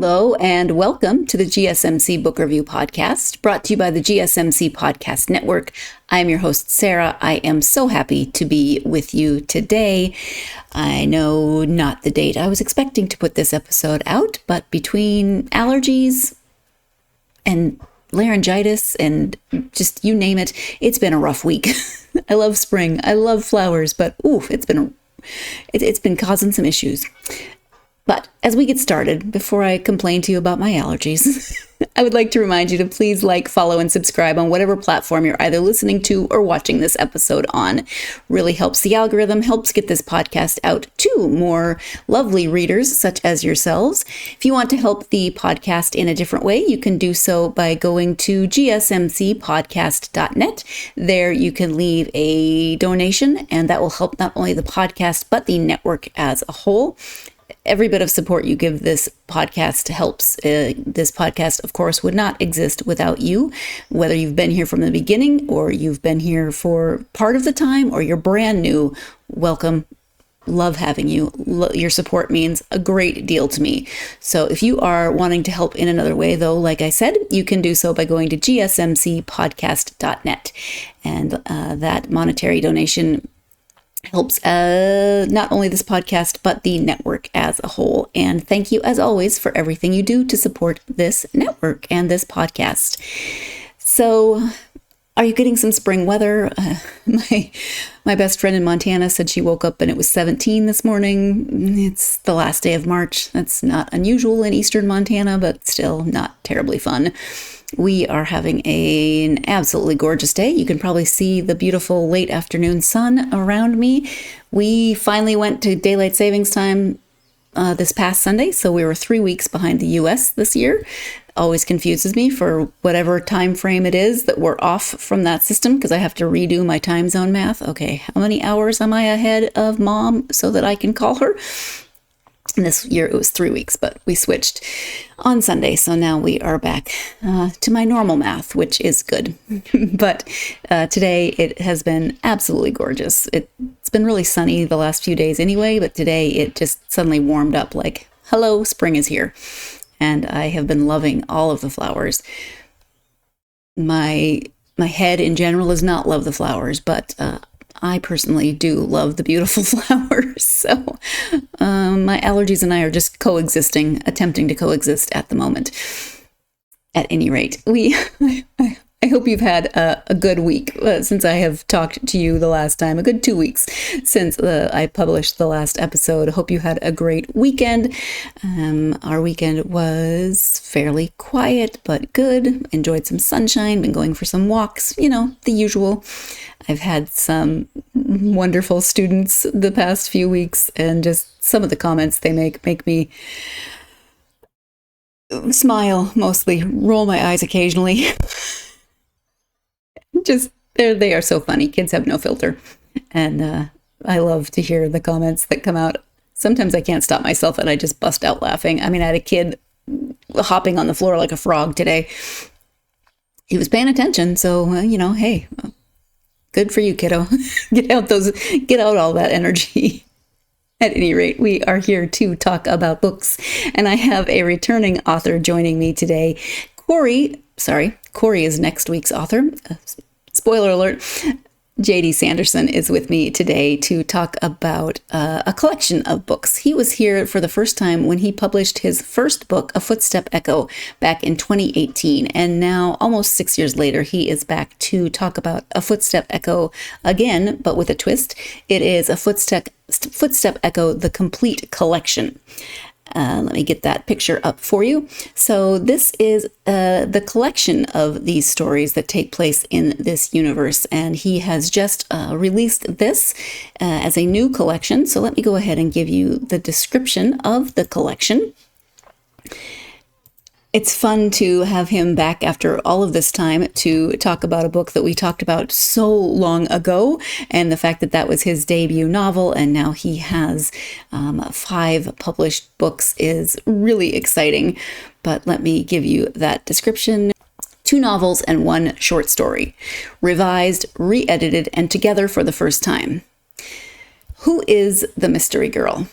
Hello and welcome to the GSMC Book Review Podcast, brought to you by the GSMC Podcast Network. I'm your host, Sarah. I am so happy to be with you today. I know not the date I was expecting to put this episode out, but between allergies and laryngitis and just you name it, it's been a rough week. I love spring. I love flowers, but it's been causing some issues. But as we get started, before I complain to you about my allergies, I would like to remind you to please like, follow, and subscribe on whatever platform you're either listening to or watching this episode on. Really helps the algorithm, helps get this podcast out to more lovely readers such as yourselves. If you want to help the podcast in a different way, you can do so by going to gsmcpodcast.net. There you can leave a donation, and that will help not only the podcast, but the network as a whole. Every bit of support you give this podcast helps. This podcast, of course, would not exist without you, whether you've been here from the beginning or you've been here for part of the time or you're brand new. Welcome. Love having you. Your support means a great deal to me. So if you are wanting to help in another way, though, like I said, you can do so by going to gsmcpodcast.net. And that monetary donation helps not only this podcast, but the network as a whole. And thank you, as always, for everything you do to support this network and this podcast. So, are you getting some spring weather? My best friend in Montana said she woke up and it was 17 this morning. It's the last day of March. That's not unusual in eastern Montana, but still not terribly fun. We are having an absolutely gorgeous day. You can probably see the beautiful late afternoon sun around me. We finally went to daylight savings time this past Sunday, so we were 3 weeks behind the US this year. Always confuses me for whatever time frame it is that we're off from that system, because I have to redo my time zone math. Okay, how many hours am I ahead of mom so that I can call her? And this year it was 3 weeks, but we switched on Sunday. So now we are back to my normal math, which is good. But today it has been absolutely gorgeous. It's been really sunny the last few days anyway, but today it just suddenly warmed up like, hello, spring is here. And I have been loving all of the flowers. My head in general does not love the flowers, but I personally do love the beautiful flowers. So my allergies and I are just attempting to coexist at the moment. At any rate, I hope you've had a good week since I have talked to you the last time, a good 2 weeks since I published the last episode. I hope you had a great weekend. Our weekend was fairly quiet, but good. Enjoyed some sunshine, been going for some walks, the usual. I've had some wonderful students the past few weeks, and just some of the comments they make me smile, mostly roll my eyes occasionally. Just they are so funny. Kids have no filter, and I love to hear the comments that come out. Sometimes I can't stop myself and I just bust out laughing. I mean, I had a kid hopping on the floor like a frog today. He was paying attention, so hey, good for you, kiddo. Get out all that energy. At any rate, we are here to talk about books, and I have a returning author joining me today. Corey is next week's author. Spoiler alert. J.D. Sanderson is with me today to talk about a collection of books. He was here for the first time when he published his first book, A Footstep Echo, back in 2018. And now, almost 6 years later, he is back to talk about A Footstep Echo again, but with a twist. It is A Footstep Echo, the complete collection. Let me get that picture up for you. So this is the collection of these stories that take place in this universe, and he has just released this as a new collection. So let me go ahead and give you the description of the collection. It's fun to have him back after all of this time to talk about a book that we talked about so long ago, and the fact that that was his debut novel, and now he has 5 published books is really exciting. But let me give you that description. 2 novels and 1 short story, revised, re-edited, and together for the first time. Who is the mystery girl?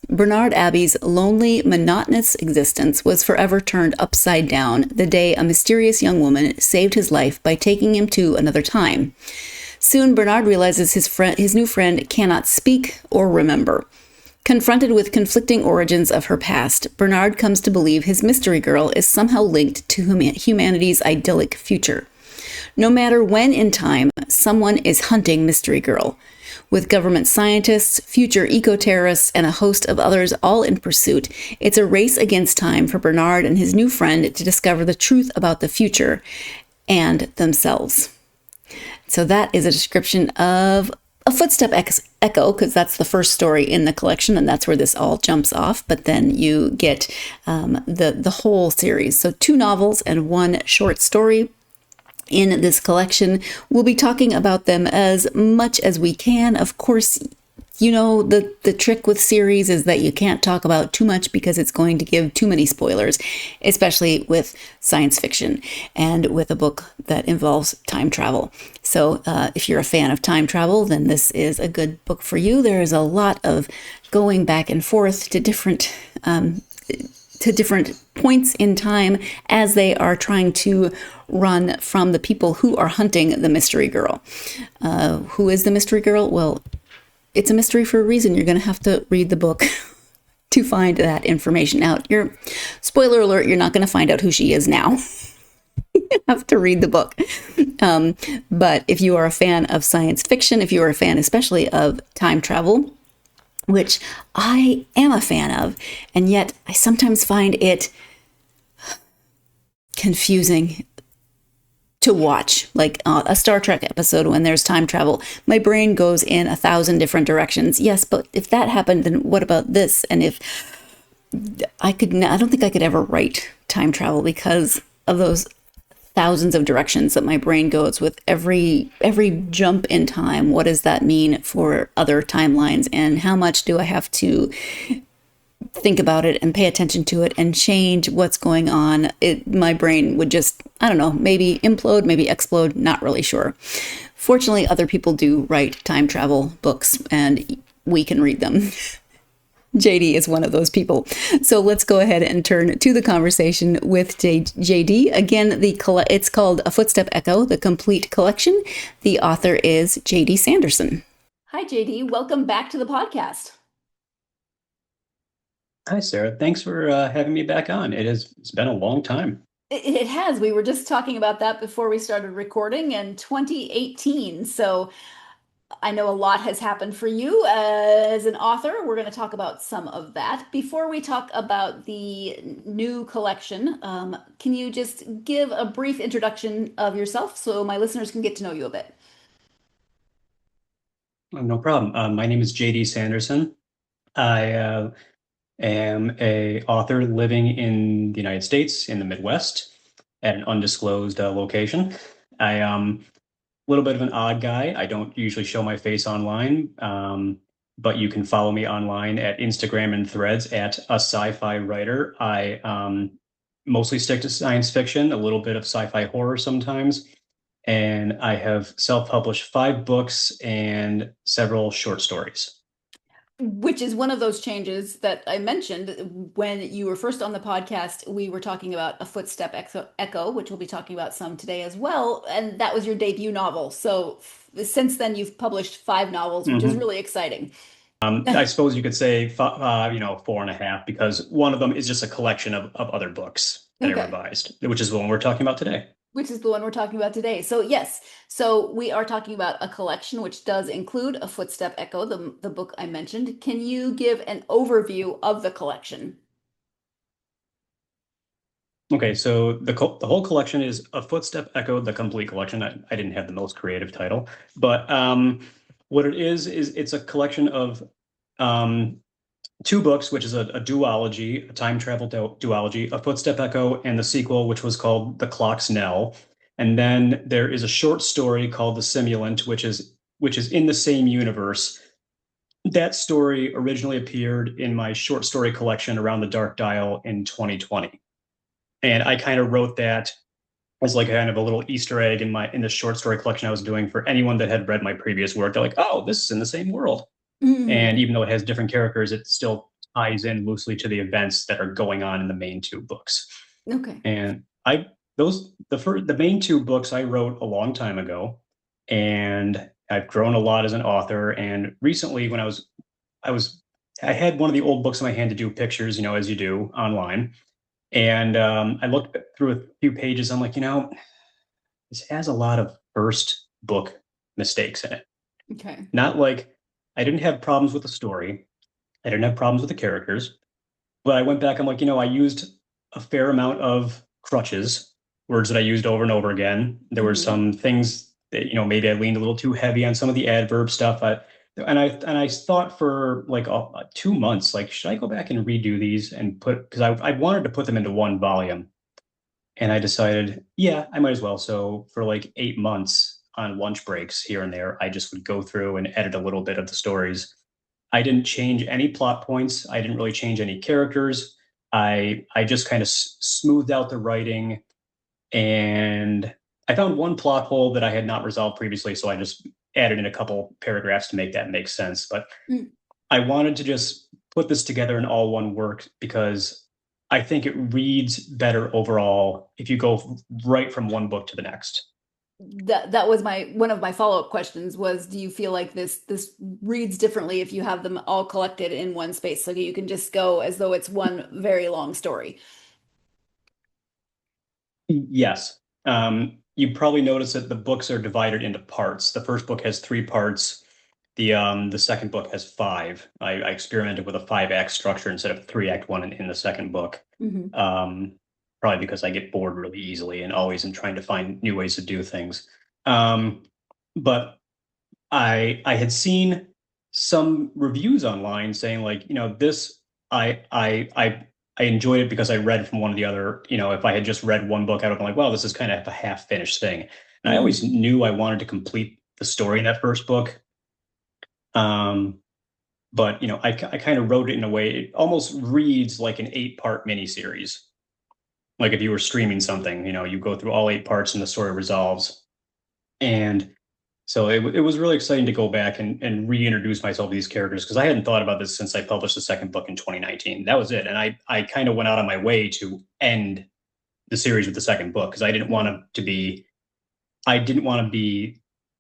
Bernard Abbey's lonely, monotonous existence was forever turned upside down the day a mysterious young woman saved his life by taking him to another time. Soon, Bernard realizes his new friend cannot speak or remember. Confronted with conflicting origins of her past, Bernard comes to believe his mystery girl is somehow linked to humanity's idyllic future. No matter when in time, someone is hunting Mystery Girl. With government scientists, future eco-terrorists, and a host of others all in pursuit, it's a race against time for Bernard and his new friend to discover the truth about the future and themselves. So that is a description of a Footstep Echo, because that's the first story in the collection, and that's where this all jumps off. But then you get the whole series. So 2 novels and 1 short story in this collection. We'll be talking about them as much as we can. Of course, you know, the trick with series is that you can't talk about too much because it's going to give too many spoilers, especially with science fiction and with a book that involves time travel. So if you're a fan of time travel, then this is a good book for you. There is a lot of going back and forth to different points in time as they are trying to run from the people who are hunting the mystery girl. Who is the mystery girl? Well, it's a mystery for a reason. You're going to have to read the book to find that information out. Spoiler alert, you're not going to find out who she is now. You have to read the book. But if you are a fan of science fiction, if you are a fan especially of time travel, which I am a fan of, and yet I sometimes find it confusing to watch, like a Star Trek episode when there's time travel. My brain goes in 1,000 different directions. Yes, but if that happened, then what about this? And if I don't think I could ever write time travel because of those thousands of directions that my brain goes with every jump in time. What does that mean for other timelines? And how much do I have to think about it and pay attention to it and change what's going on? My brain would just, I don't know, maybe implode, maybe explode, not really sure. Fortunately, other people do write time travel books and we can read them. JD is one of those people. So let's go ahead and turn to the conversation with JD. Again, it's called A Footstep Echo, the complete collection. The author is JD Sanderson. Hi, JD. Welcome back to the podcast. Hi, Sarah. Thanks for having me back on. It's been a long time. It has. We were just talking about that before we started recording in 2018. So I know a lot has happened for you as an author. We're going to talk about some of that. Before we talk about the new collection, can you just give a brief introduction of yourself so my listeners can get to know you a bit? No problem. My name is JD Sanderson. I am a author living in the United States in the Midwest at an undisclosed location. I little bit of an odd guy. I don't usually show my face online, but you can follow me online at Instagram and Threads at a sci-fi writer. I mostly stick to science fiction, a little bit of sci-fi horror sometimes, and I have self-published 5 books and several short stories. Which is one of those changes that I mentioned when you were first on the podcast. We were talking about A Footstep Echo, which we'll be talking about some today as well. And that was your debut novel. So since then, you've published 5 novels, which is really exciting. I suppose you could say, 4.5, because one of them is just a collection of other books that I revised, which is the one we're talking about today. Which is the one we're talking about today. So yes, so we are talking about a collection which does include A Footstep Echo, the book I mentioned. Can you give an overview of the collection? Okay, so the whole collection is A Footstep Echo, the complete collection. I didn't have the most creative title, but what it is it's a collection of 2 books, which is a duology, a time travel duology, A Footstep Echo, and the sequel, which was called The Clock's Knell. And then there is a short story called The Simulant, which is in the same universe. That story originally appeared in my short story collection Around the Dark Dial in 2020. And I kind of wrote that as like kind of a little Easter egg in the short story collection I was doing for anyone that had read my previous work. They're like, oh, this is in the same world. And even though it has different characters, it still ties in loosely to the events that are going on in the main two books. Okay. And the main two books I wrote a long time ago, and I've grown a lot as an author. And recently, when I had one of the old books in my hand to do pictures, as you do online. And I looked through a few pages. I'm like, this has a lot of first book mistakes in it. Okay. Not like I didn't have problems with the story. I didn't have problems with the characters. But I went back, I'm like, I used a fair amount of crutches, words that I used over and over again. There were Hmm. some things that, maybe I leaned a little too heavy on some of the adverb stuff. And I thought for like 2 months, like, should I go back and redo these and because I wanted to put them into one volume. And I decided, yeah, I might as well. So for like 8 months on lunch breaks here and there, I just would go through and edit a little bit of the stories. I didn't change any plot points. I didn't really change any characters. I just kind of smoothed out the writing, and I found one plot hole that I had not resolved previously, so I just added in a couple paragraphs to make that make sense. But Mm. I wanted to just put this together in all one work because I think it reads better overall if you go right from one book to the next. That was my one of my follow-up questions was, do you feel like this reads differently if you have them all collected in one space so you can just go as though it's one very long story? Yes. You probably notice that the books are divided into parts. The first book has 3 parts. The second book has five. I experimented with a 5-act structure instead of 3-act one in the second book. Hmm. Um, Probably because I get bored really easily and always am trying to find new ways to do things. Um, but I had seen some reviews online saying like, this I enjoyed it because I read from one of the other, if I had just read one book, I would have been like, well, this is kind of a half finished thing. And I always Hmm. knew I wanted to complete the story in that first book. Um, but I kind of wrote it in a way it almost reads like an 8-part miniseries. Like if you were streaming something, you go through all 8 parts and the story resolves. And so it was really exciting to go back and reintroduce myself to these characters because I hadn't thought about this since I published the second book in 2019. That was it. And I kind of went out on my way to end the series with the second book because I didn't want to be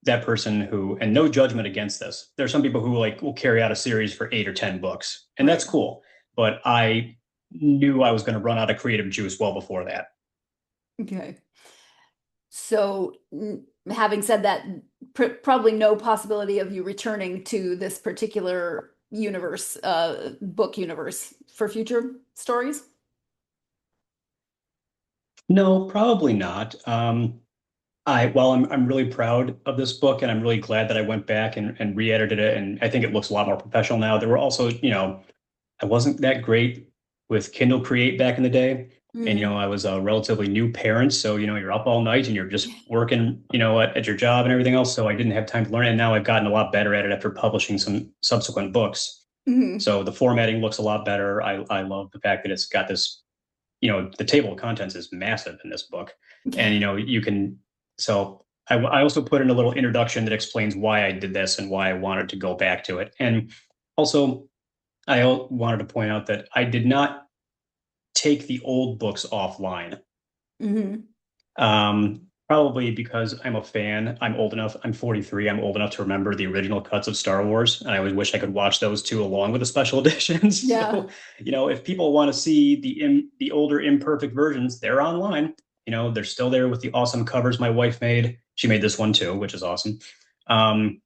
that person who, and no judgment against this. There are some people who like will carry out a series for 8 or 10 books, and that's Right. cool. But I knew I was going to run out of creative juice well before that. Okay. So, having said that, probably no possibility of you returning to this particular universe, book universe for future stories. No, probably not. While I'm really proud of this book and I'm really glad that I went back and re-edited it, and I think it looks a lot more professional now. There were also, I wasn't that great with Kindle Create back in the day. And, Mm. I was a relatively new parent. So, you're up all night and you're just working, at your job and everything else. So I didn't have time to learn it. And now I've gotten a lot better at it after publishing some subsequent books. Hmm. So the formatting looks a lot better. I love the fact that it's got this, the table of contents is massive in this book. And, you can, so I also put in a little introduction that explains why I did this and why I wanted to go back to it. And also, I wanted to point out that I did not take the old books offline. Hmm. Probably because I'm a fan. I'm old enough. I'm 43. I'm old enough to remember the original cuts of Star Wars, and I always wish I could watch those two along with the special editions. Yeah. So, if people want to see the older imperfect versions, they're online. They're still there with the awesome covers my wife made. She made this one too, which is awesome. Um,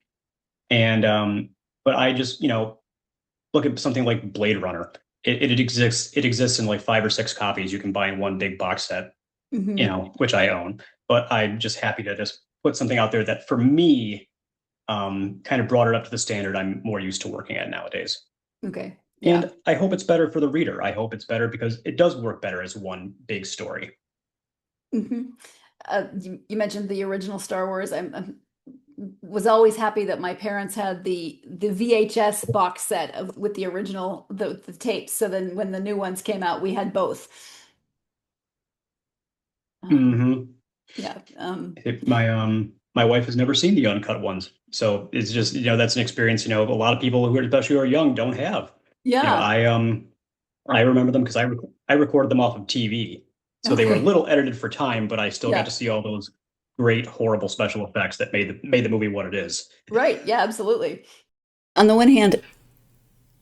and but I just look at something like Blade Runner. It exists. It exists in like 5 or 6 copies you can buy in one big box set, Hmm. which I own. But I'm just happy to just put something out there that for me, kind of brought it up to the standard I'm more used to working at nowadays. Okay. Yeah. And I hope it's better for the reader. I hope it's better because it does work better as one big story. Hmm. You mentioned the original Star Wars. Was always happy that my parents had the VHS box set with the original the tapes. So then when the new ones came out, we had both. Um, Hmm. yeah. My wife has never seen the uncut ones, so it's just that's an experience a lot of people who are especially who are young don't have. Yeah. I remember them because I recorded them off of TV, so they were a Okay. little edited for time, but I still got Yeah. to see all those great, horrible special effects that made the movie what it is. Right. Yeah, absolutely. On the one hand,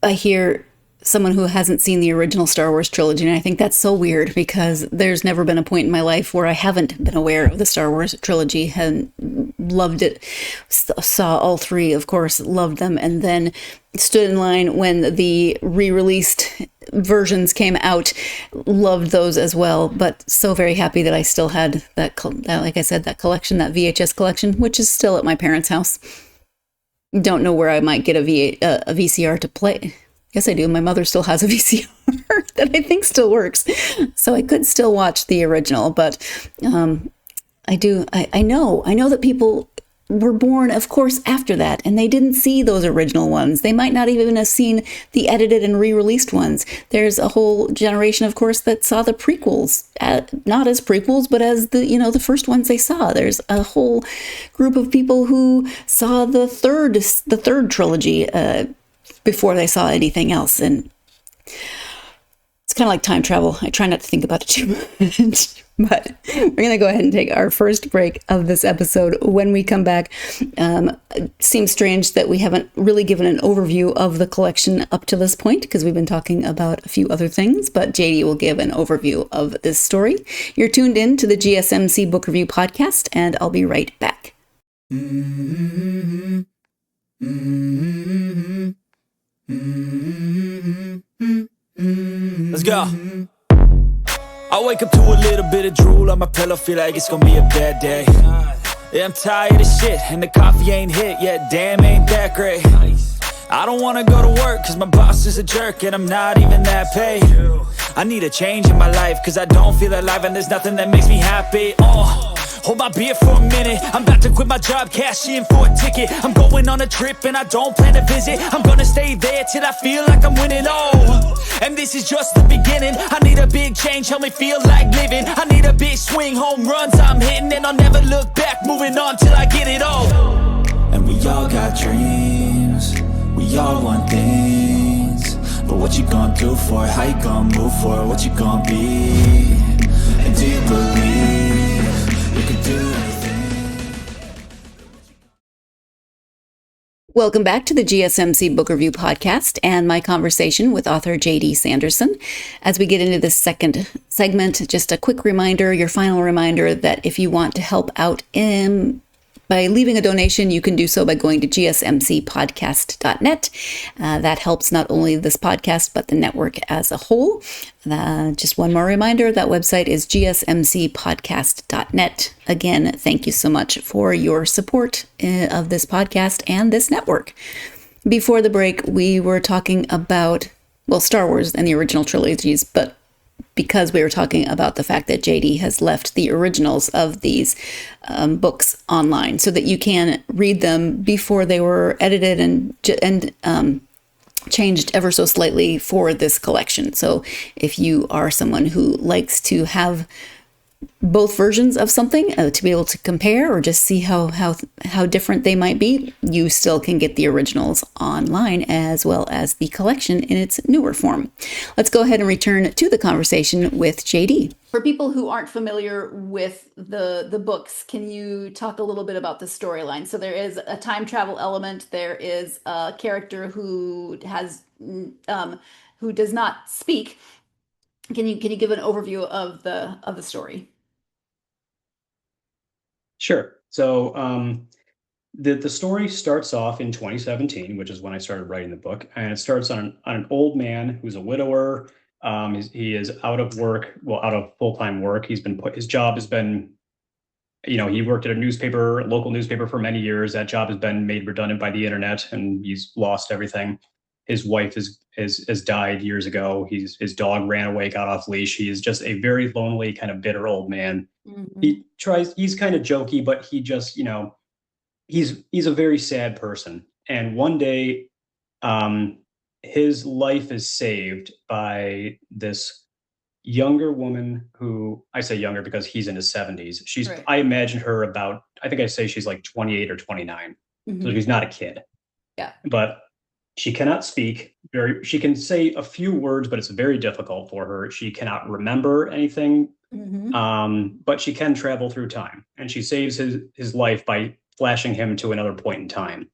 I hear someone who hasn't seen the original Star Wars trilogy, and I think that's so weird because there's never been a point in my life where I haven't been aware of the Star Wars trilogy and loved it. Saw all three, of course, loved them, and then stood in line when the re-released versions came out, loved those as well, but so very happy that I still had that, like I said, that collection, that VHS collection, which is still at my parents' house. Don't know where I might get a VCR to play. Yes, I do. My mother still has a VCR that I think still works, so I could still watch the original. But I do. I know that people were born, of course, after that, and they didn't see those original ones. They might not even have seen the edited and re-released ones. There's a whole generation, of course, that saw the prequels, not as prequels, but as the first ones they saw. There's a whole group of people who saw the third trilogy before they saw anything else, and it's kind of like time travel. I try not to think about it too much. But we're going to go ahead and take our first break of this episode. When we come back, it seems strange that we haven't really given an overview of the collection up to this point because we've been talking about a few other things, but JD will give an overview of this story. You're tuned in to the GSMC Book Review Podcast, and I'll be right back. Mm-hmm. Mm-hmm. Mm-hmm. Let's go. I wake up to a little bit of drool on my pillow, feel like it's gonna be a bad day. Yeah, I'm tired of shit, and the coffee ain't hit yet, damn, ain't that great. I don't wanna go to work, cause my boss is a jerk, and I'm not even that paid. I need a change in my life, cause I don't feel alive, and there's nothing that makes me happy. Hold my beer for a minute, I'm about to quit my job, cash in for a ticket. I'm going on a trip and I don't plan to visit. I'm gonna stay there till I feel like I'm winning, and this is just the beginning. I need a big change, help me feel like living. I need a big swing, home runs I'm hitting, and I'll never look back, moving on till I get it all. And we all got dreams, we all want things, but what you gonna do for it? How you gonna move for it? What you gonna be? And do you believe you can do anything? Welcome back to the GSMC Book Review Podcast and my conversation with author JD Sanderson. As we get into this second segment, just a quick reminder, your final reminder, that if you want to help out by leaving a donation, you can do so by going to gsmcpodcast.net. That helps not only this podcast, but the network as a whole. Just one more reminder, that website is gsmcpodcast.net. Again, thank you so much for your support of this podcast and this network. Before the break, we were talking about, Star Wars and the original trilogies, but because we were talking about the fact that JD has left the originals of these books online so that you can read them before they were edited and changed ever so slightly for this collection. So if you are someone who likes to have both versions of something to be able to compare or just see how different they might be, you still can get the originals online as well as the collection in its newer form. Let's go ahead and return to the conversation with JD. For people who aren't familiar with the books, can you talk a little bit about the storyline? So there is a time travel element. There is a character who does not speak. Can you give an overview of the story? Sure. So the story starts off in 2017, which is when I started writing the book, and it starts on an old man who's a widower. He is out of work, out of full-time work. His job has been, he worked at a local newspaper for many years. That job has been made redundant by the internet, and he's lost everything. His wife has died years ago. His dog ran away, got off leash. He is just a very lonely, kind of bitter old man. Mm-hmm. He's kind of jokey, but he just, he's a very sad person. And one day, his life is saved by this younger woman who, I say younger because he's in his 70s. She's, right. I imagine her I think I say she's like 28 or 29. Mm-hmm. So she's not a kid. Yeah. But She cannot speak. She can say a few words, but it's very difficult for her. She cannot remember anything, but she can travel through time, and she saves his life by flashing him to another point in time.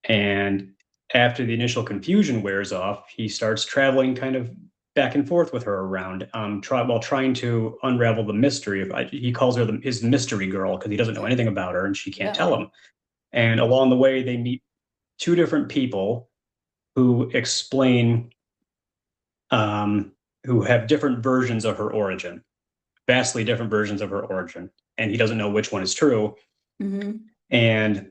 And after the initial confusion wears off, he starts traveling kind of back and forth with her around, while trying to unravel the mystery. He calls her his mystery girl because he doesn't know anything about her, and she can't tell him. And along the way, they meet two different people who explain, who have different versions of her origin, vastly different versions of her origin, and he doesn't know which one is true. And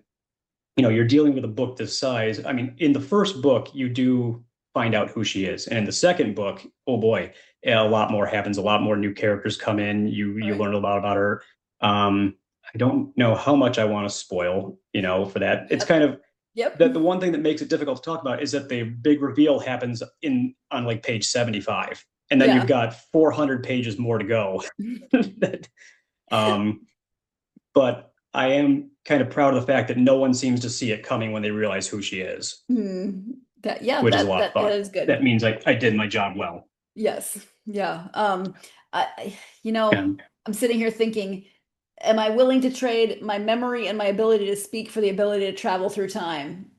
you're dealing with a book this size. I mean, in the first book, you do find out who she is, and in the second book, oh boy, a lot more happens. A lot more new characters come in. You learn a lot about her. I don't know how much I want to spoil, for that. It's kind of the one thing that makes it difficult to talk about is that the big reveal happens on like page 75, and then you've got 400 pages more to go. But I am kind of proud of the fact that no one seems to see it coming when they realize who she is. Which is a lot of fun. That is good. That means I did my job well. Yes. Yeah. I'm sitting here thinking, am I willing to trade my memory and my ability to speak for the ability to travel through time?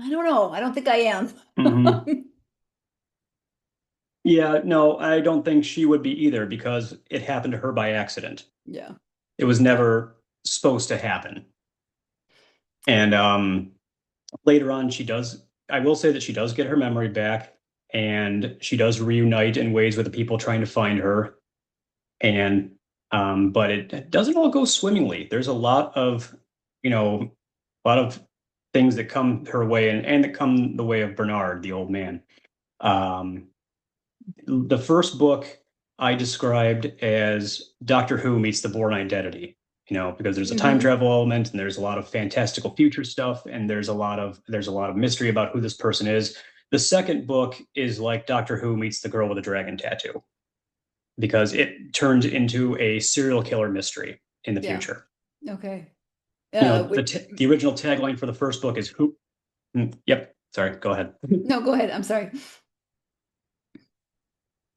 I don't know. I don't think I am. Yeah, no, I don't think she would be either, because it happened to her by accident. Yeah. It was never supposed to happen. And later on, I will say that she does get her memory back, and she does reunite in ways with the people trying to find her. And but it doesn't all go swimmingly. There's a lot of things that come her way, and that come the way of Bernard, the old man. The first book I described as Doctor Who meets the Bourne Identity, because there's a time travel element, and there's a lot of fantastical future stuff, and there's a lot of mystery about who this person is. The second book is like Doctor Who meets the girl with a dragon tattoo, because it turns into a serial killer mystery in the future. Okay. The original tagline for the first book is who. Yep. Sorry. Go ahead. No, go ahead. I'm sorry.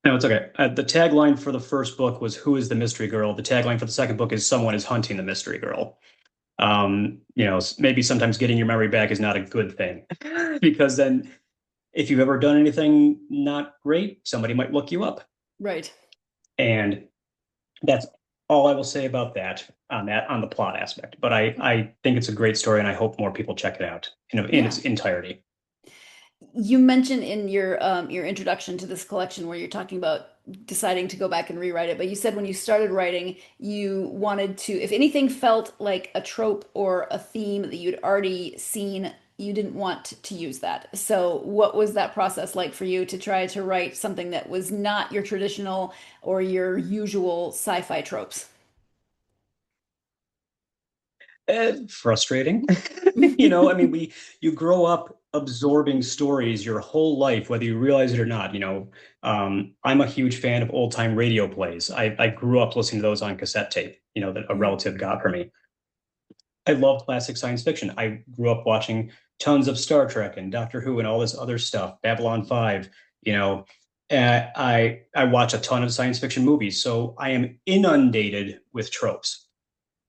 No, it's okay. The tagline for the first book was "Who is the mystery girl?" The tagline for the second book is "Someone is hunting the mystery girl." Maybe sometimes getting your memory back is not a good thing, because then if you've ever done anything not great, somebody might look you up. Right. And that's all I will say about that on the plot aspect. But I think it's a great story, and I hope more people check it out in its entirety. You mentioned in your introduction to this collection where you're talking about deciding to go back and rewrite it, but you said when you started writing, you wanted to, if anything felt like a trope or a theme that you'd already seen, you didn't want to use that. So what was that process like for you to try to write something that was not your traditional or your usual sci-fi tropes? Frustrating. You grow up absorbing stories your whole life, whether you realize it or not. I'm a huge fan of old time radio plays. I grew up listening to those on cassette tape, that a relative got for me. I love classic science fiction. I grew up watching tons of Star Trek and Doctor Who and all this other stuff, Babylon 5, I watch a ton of science fiction movies. So I am inundated with tropes.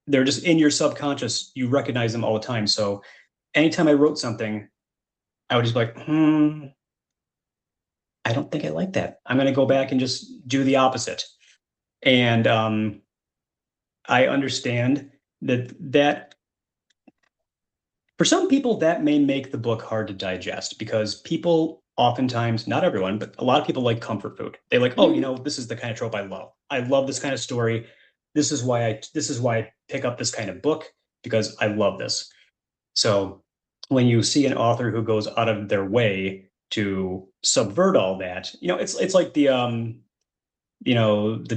They're just in your subconscious. You recognize them all the time. So anytime I wrote something, I would just be like, I don't think I like that. I'm going to go back and just do the opposite. And I understand that for some people, that may make the book hard to digest, because people oftentimes, not everyone, but a lot of people like comfort food. They like, this is the kind of trope I love. I love this kind of story. This is why I pick up this kind of book, because I love this. So when you see an author who goes out of their way to subvert all that, it's like the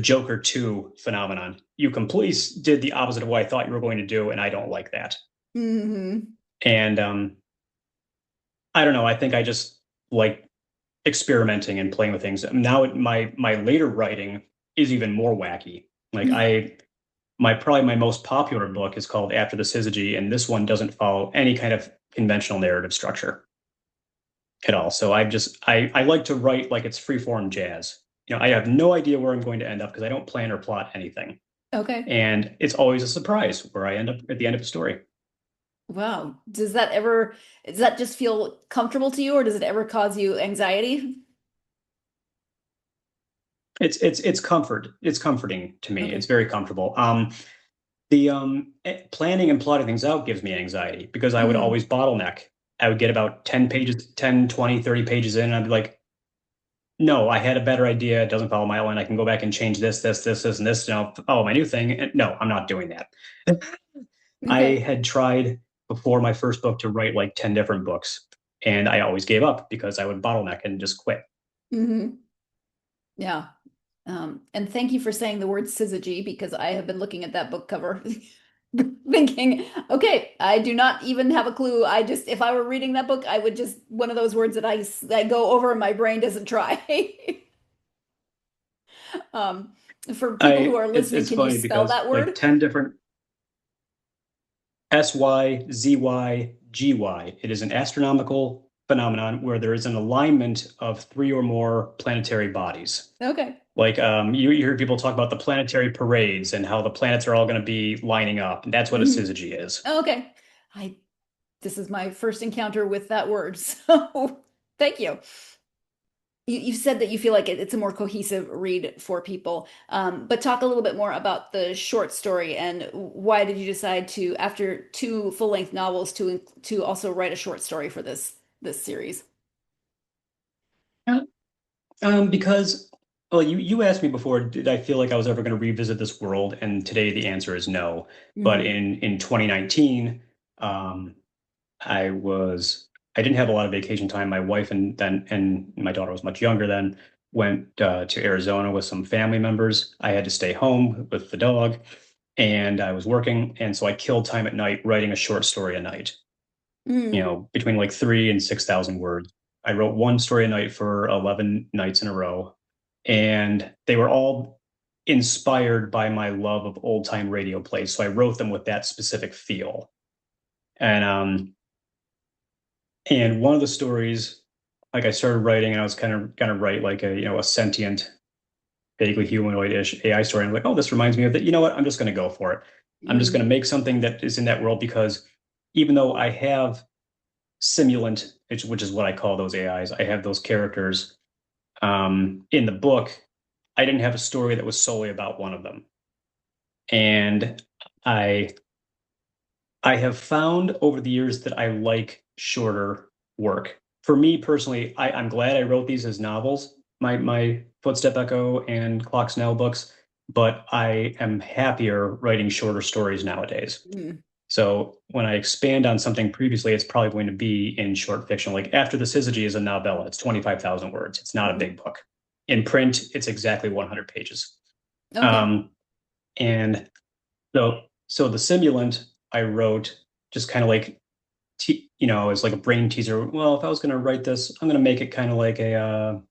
Joker 2 phenomenon. You completely did the opposite of what I thought you were going to do, and I don't like that. And I don't know. I think I just like experimenting and playing with things. Now my later writing is even more wacky. Like probably my most popular book is called After the Syzygy, and this one doesn't follow any kind of conventional narrative structure. at all. So I like to write like it's freeform jazz. I have no idea where I'm going to end up because I don't plan or plot anything. Okay. And it's always a surprise where I end up at the end of a story. Wow. Does that just feel comfortable to you, or does it ever cause you anxiety? It's comfort. It's comforting to me. Okay. It's very comfortable. The planning and plotting things out gives me anxiety because I would always bottleneck. I would get about 10 pages, 10, 20, 30 pages in, and I'd be like, no, I had a better idea. It doesn't follow my outline. I can go back and change this, and this. Oh, my new thing. And no, I'm not doing that. I had tried before my first book to write like 10 different books, and I always gave up because I would bottleneck and just quit. Mm-hmm. Yeah. And thank you for saying the word syzygy, because I have been looking at that book cover thinking, okay, I do not even have a clue. If I were reading that book, I would just, one of those words that I go over and my brain doesn't try. For people who are listening, it's can funny you spell because that word? like 10 different SYZYGY. It is an astronomical phenomenon where there is an alignment of 3 or more planetary bodies. Okay. Like you hear people talk about the planetary parades and how the planets are all going to be lining up. And that's what a syzygy is. Okay. This is my first encounter with that word. So thank you. You said that you feel like it's a more cohesive read for people, but talk a little bit more about the short story and why did you decide to, after 2 full-length novels, to also write a short story for this series? Because you asked me before, did I feel like I was ever going to revisit this world? And today the answer is no. But in 2019, I didn't have a lot of vacation time. My wife and my daughter was much younger then, went to Arizona with some family members. I had to stay home with the dog, and I was working. And so I killed time at night writing a short story a night, between like 3,000 and 6,000 words. I wrote one story a night for 11 nights in a row, and they were all inspired by my love of old time radio plays. So I wrote them with that specific feel. And one of the stories, like I started writing, and I was kind of going to write like a sentient, vaguely humanoid-ish AI story. And I'm like, oh, this reminds me of that. You know what? I'm just going to go for it. I'm just going to make something that is in that world, because even though I have simulant, which is what I call those AIs, I have those characters in the book, I didn't have a story that was solely about one of them. And I have found over the years that I like shorter work. For me personally, I'm glad I wrote these as novels, my Footstep Echo and Clock Snell books, but I am happier writing shorter stories nowadays. So when I expand on something previously, it's probably going to be in short fiction. Like After the Syzygy is a novella. It's 25,000 words. It's not a big book. In print, it's exactly 100 pages. Okay. And so the simulant I wrote just kind of like, as like a brain teaser. Well, if I was going to write this, I'm going to make it kind of like a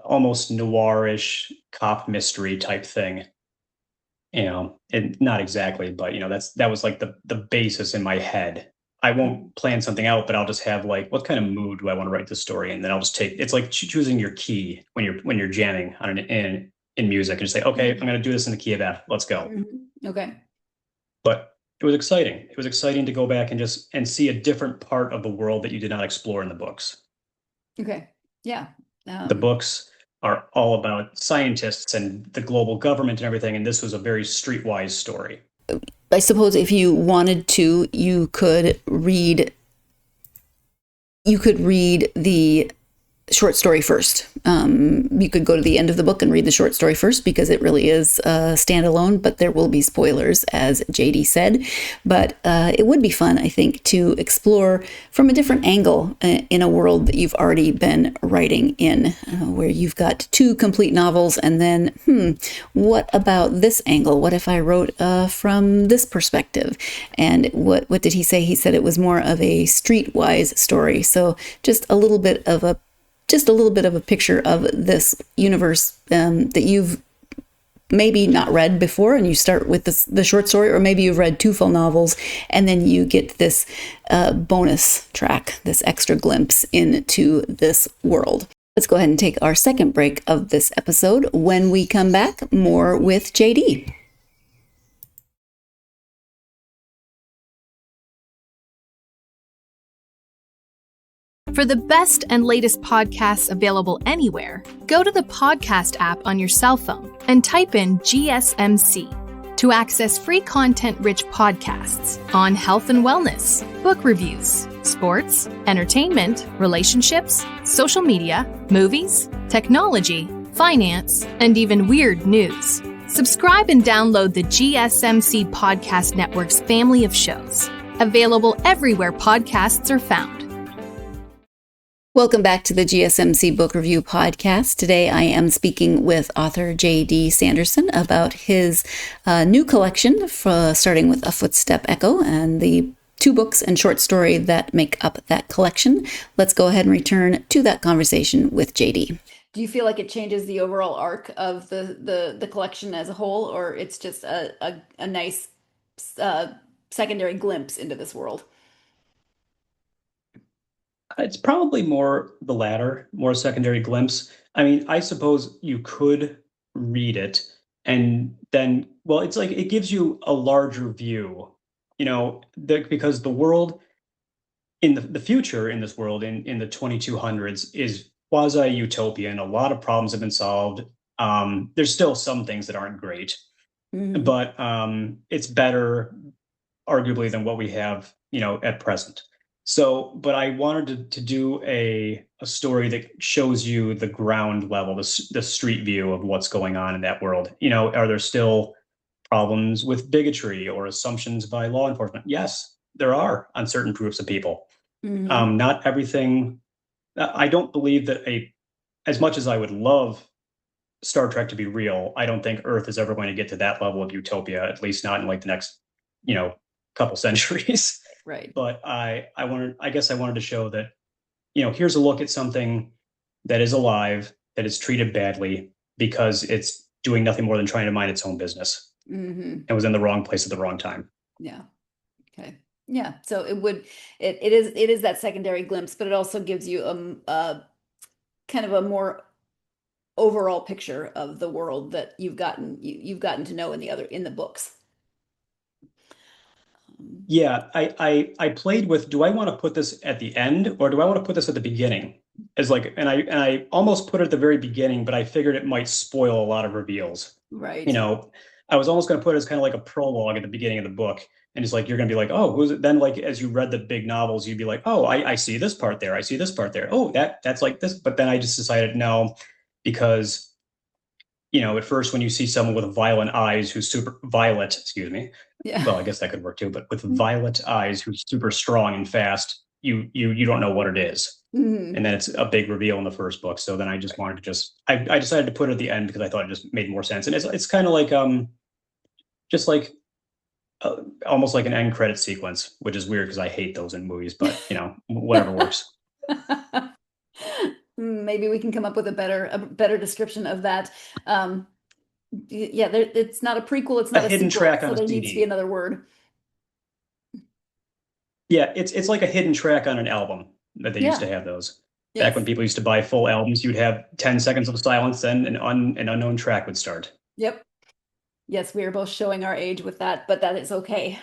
almost noirish cop mystery type thing. And not exactly, but that was like the basis in my head. I won't plan something out, but I'll just have like, what kind of mood do I want to write this story in? And then I'll just it's like choosing your key when you're jamming in music, and just say, okay, I'm going to do this in the key of F. Let's go. Okay. But it was exciting. It was exciting to go back and see a different part of the world that you did not explore in the books. Okay. Yeah. The books are all about scientists and the global government and everything, and this was a very streetwise story. I suppose if you wanted to, you could read the short story first. You could go to the end of the book and read the short story first, because it really is standalone, but there will be spoilers, as JD said. But it would be fun, I think, to explore from a different angle in a world that you've already been writing in, where you've got 2 complete novels, and then, what about this angle? What if I wrote from this perspective? And what did he say? He said it was more of a streetwise story. So just a little bit of a picture of this universe that you've maybe not read before, and you start with the short story, or maybe you've read 2 full novels, and then you get this bonus track, this extra glimpse into this world. Let's go ahead and take our second break of this episode. When we come back, more with JD. For the best and latest podcasts available anywhere, go to the podcast app on your cell phone and type in GSMC to access free content-rich podcasts on health and wellness, book reviews, sports, entertainment, relationships, social media, movies, technology, finance, and even weird news. Subscribe and download the GSMC Podcast Network's family of shows, available everywhere podcasts are found. Welcome back to the GSMC Book Review Podcast. Today I am speaking with author J.D. Sanderson about his new collection, starting with A Footstep Echo and the 2 books and short story that make up that collection. Let's go ahead and return to that conversation with J.D. Do you feel like it changes the overall arc of the collection as a whole, or it's just a nice secondary glimpse into this world? It's probably more the latter, more secondary glimpse. I mean, I suppose you could read it and then, well, it's like it gives you a larger view, because the world in the future in this world in the 2200s is quasi-utopian. A lot of problems have been solved. There's still some things that aren't great, but it's better, arguably, than what we have, at present. So, but I wanted to do a story that shows you the ground level, the street view of what's going on in that world. Are there still problems with bigotry or assumptions by law enforcement? Yes, there are on certain groups of people. Not everything. I don't believe that as much as I would love Star Trek to be real, I don't think Earth is ever going to get to that level of utopia, at least not in like the next, couple centuries. Right. But I guess I wanted to show that, here's a look at something that is alive, that is treated badly because it's doing nothing more than trying to mind its own business. And was in the wrong place at the wrong time. Yeah. Okay. Yeah. So it is that secondary glimpse, but it also gives you a kind of a more overall picture of the world that you've gotten to know in the books. Yeah, I played with, do I want to put this at the end or do I want to put this at the beginning? And I almost put it at the very beginning, but I figured it might spoil a lot of reveals. Right. I was almost going to put it as kind of like a prologue at the beginning of the book. And it's like, you're going to be like, oh, who's it? Then like, as you read the big novels, you'd be like, oh, I see this part there. I see this part there. Oh, that's like this. But then I just decided no, because, at first when you see someone with violent eyes who's super violet, excuse me. Yeah. Well, I guess that could work too, but with violet eyes who's super strong and fast, you don't know what it is. And then it's a big reveal in the first book. So then I just wanted to I decided to put it at the end because I thought it just made more sense. And it's kind of like, just like, almost like an end credit sequence, which is weird because I hate those in movies, but whatever works. Maybe we can come up with a better description of that. Yeah, it's not a prequel. It's not a hidden sequel, track on so a there CD. needs to be another word. Yeah, it's like a hidden track on an album that they used to have those. Yes. Back when people used to buy full albums, you'd have 10 seconds of silence, then an unknown track would start. Yep. Yes, we are both showing our age with that, but that is okay.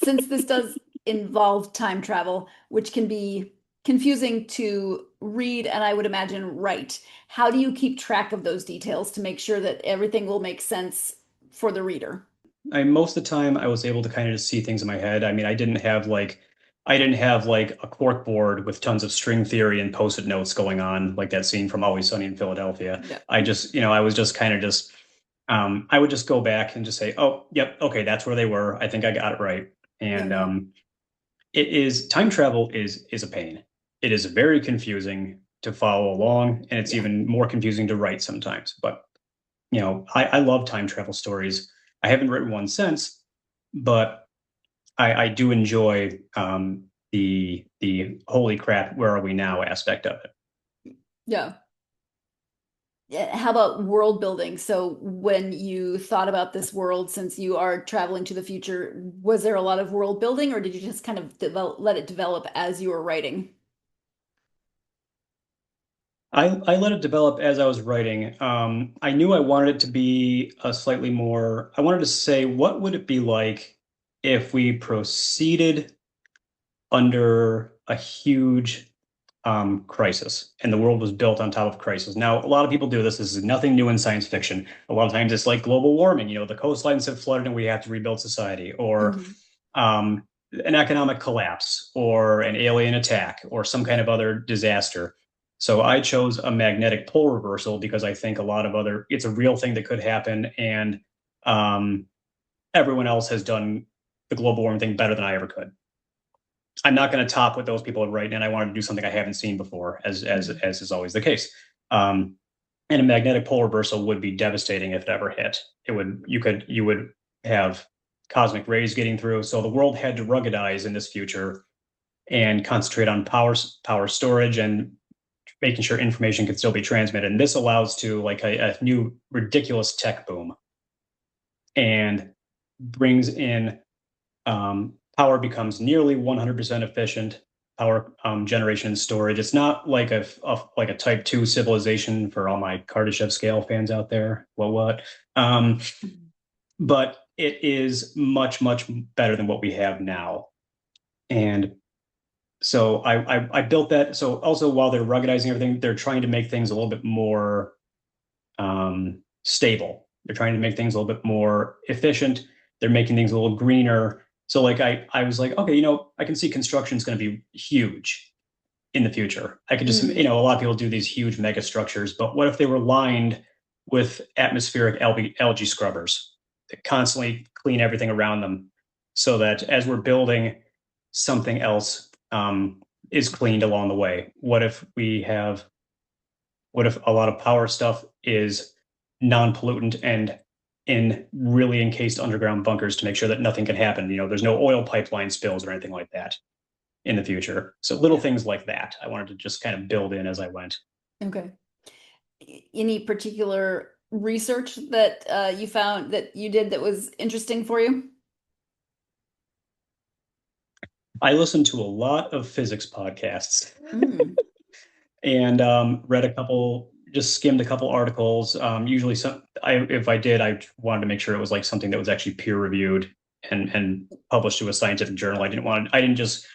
Since this does involve time travel, which can be confusing to read and I would imagine write, how do you keep track of those details to make sure that everything will make sense for the reader? Most of the time I was able to kind of just see things in my head. I mean, I didn't have like a cork board with tons of string theory and post-it notes going on, like that scene from Always Sunny in Philadelphia. Yeah. I was just kind of just, I would just go back and just say, oh, yep, okay, that's where they were. I think I got it right. And time travel is a pain. It is very confusing to follow along, and it's even more confusing to write sometimes. But, I love time travel stories. I haven't written one since, but I do enjoy the holy crap, where are we now aspect of it. Yeah. How about world building? So when you thought about this world, since you are traveling to the future, was there a lot of world building, or did you just kind of let it develop as you were writing? I let it develop as I was writing. I knew I wanted it to be a slightly more, I wanted to say, what would it be like if we proceeded under a huge crisis and the world was built on top of crisis? Now, a lot of people do this. This is nothing new in science fiction. A lot of times it's like global warming, the coastlines have flooded and we have to rebuild society, or Mhm. an economic collapse, or an alien attack, or some kind of other disaster. So I chose a magnetic pole reversal because I think it's a real thing that could happen. And um, everyone else has done the global warming thing better than I ever could. I'm not going to top what those people have written, and I wanted to do something I haven't seen before, as is always the case. Um, and a magnetic pole reversal would be devastating if it ever hit. You would have cosmic rays getting through. So the world had to ruggedize in this future and concentrate on power storage and making sure information can still be transmitted. And this allows to like a new ridiculous tech boom and brings in power becomes nearly 100% efficient power generation and storage. It's not like a type 2 civilization for all my Kardashev scale fans out there. Well, what? But it is much, much better than what we have now. And so I built that. So also while they're ruggedizing everything, they're trying to make things a little bit more stable. They're trying to make things a little bit more efficient. They're making things a little greener. So like I was like, okay, I can see construction is going to be huge in the future. I could just, a lot of people do these huge mega structures, but what if they were lined with atmospheric algae scrubbers that constantly clean everything around them, so that as we're building, something else is cleaned along the way? What if a lot of power stuff is non-pollutant and in really encased underground bunkers to make sure that nothing can happen? There's no oil pipeline spills or anything like that in the future. So little things like that I wanted to just kind of build in as I went. Okay. Any particular research that you found that you did that was interesting for you? I listened to a lot of physics podcasts and just skimmed a couple articles. Usually if I did, I wanted to make sure it was like something that was actually peer reviewed and published to a scientific journal. I didn't just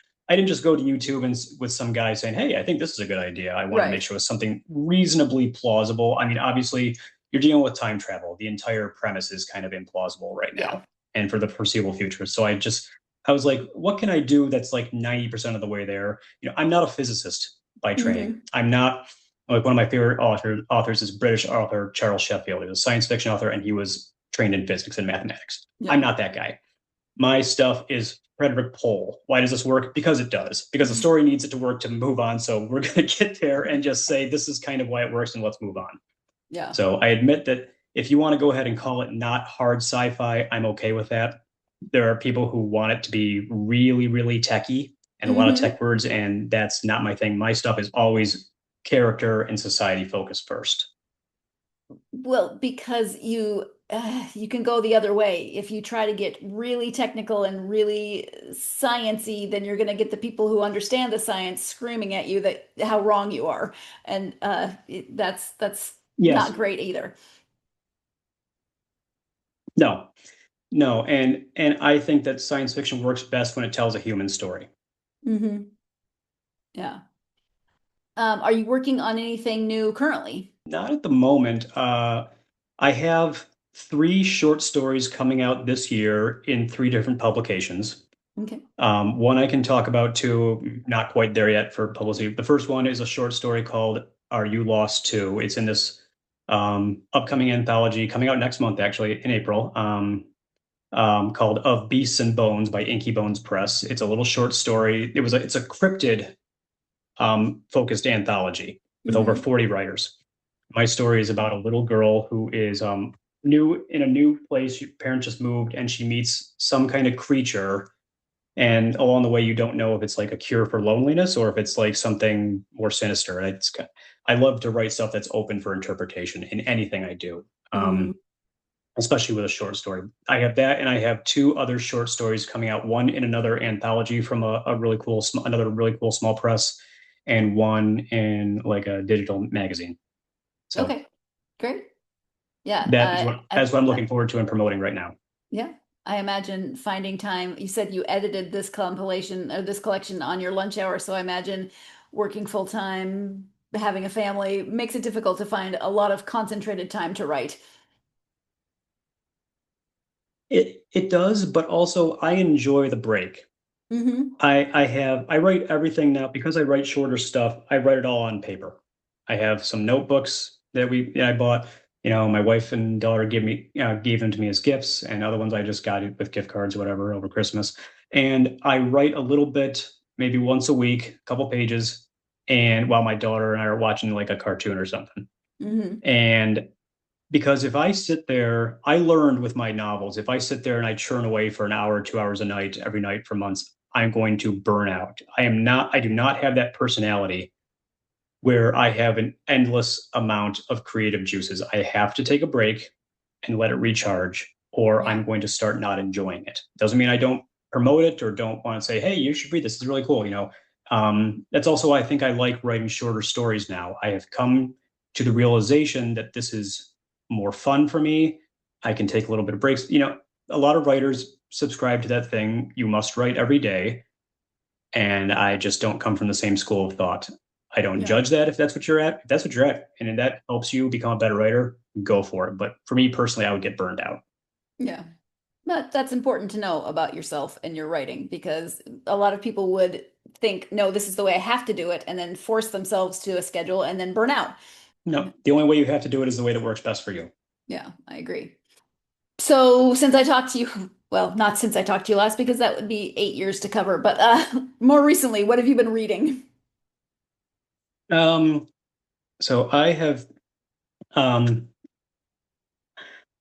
go to YouTube and with some guy saying, "Hey, I think this is a good idea." I wanted to make sure it was something reasonably plausible. I mean, obviously you're dealing with time travel. The entire premise is kind of implausible right now and for the foreseeable future. So I was like, what can I do that's like 90% of the way there? I'm not a physicist by training. I'm not, like, one of my favorite authors is British author Charles Sheffield. He was a science fiction author and he was trained in physics and mathematics. I'm not that guy. My stuff is Frederick Pohl. Why does this work? Because it does. Because the story needs it to work to move on. So we're going to get there and just say, this is kind of why it works and let's move on. Yeah. So I admit that if you want to go ahead and call it not hard sci-fi, I'm okay with that. There are people who want it to be really, really techy and a lot of tech words, and that's not my thing. My stuff is always character and society focused first. Well, because you can go the other way. If you try to get really technical and really sciencey, then you're going to get the people who understand the science screaming at you that how wrong you are, and that's not great either. No, and I think that science fiction works best when it tells a human story. Yeah. Are you working on anything new currently? Not at the moment. I have 3 short stories coming out this year in 3 different publications. Okay. One I can talk about, 2, not quite there yet for publicity. The first one is a short story called Are You Lost Too? It's in this upcoming anthology coming out next month, actually, in April. Called Of Beasts and Bones by Inky Bones Press. It's a little short story. It's a cryptid focused anthology with over 40 writers. My story is about a little girl who is new in a new place. Her parents just moved and she meets some kind of creature. And along the way, you don't know if it's like a cure for loneliness or if it's like something more sinister. I love to write stuff that's open for interpretation in anything I do. Especially with a short story. I have that, and I have 2 other short stories coming out, one in another anthology from a really cool, another really cool small press, and one in like a digital magazine. So Okay, great. Yeah. that's what I'm looking forward to and promoting right now. Yeah. I imagine finding time. You said you edited this compilation or this collection on your lunch hour. So I imagine working full time, having a family makes it difficult to find a lot of concentrated time to write. It does, but also I enjoy the break. I write everything now because I write shorter stuff. I write it all on paper. I have some notebooks that I bought. My wife and daughter gave them to me as gifts, and other ones I just got it with gift cards or whatever over Christmas. And I write a little bit, maybe once a week, a couple pages, and while my daughter and I are watching like a cartoon or something. And because if I sit there, I learned with my novels, if I sit there and I churn away for an hour, 2 hours a night, every night for months, I'm going to burn out. I do not have that personality where I have an endless amount of creative juices. I have to take a break and let it recharge, or I'm going to start not enjoying it. Doesn't mean I don't promote it or don't want to say, hey, you should read this. It's really cool. That's also why I think I like writing shorter stories now. I have come to the realization that this is more fun for me. I can take a little bit of breaks. A lot of writers subscribe to that thing. You must write every day. And I just don't come from the same school of thought. I don't judge that if that's what you're at. If that's what you're at, and if that helps you become a better writer, go for it. But for me personally, I would get burned out. Yeah. But that's important to know about yourself and your writing, because a lot of people would think, no, this is the way I have to do it, and then force themselves to a schedule and then burn out. No, the only way you have to do it is the way that works best for you. Yeah, I agree. So since I talked to you, well, not since I talked to you last, because that would be 8 years to cover, but more recently, what have you been reading? So I have,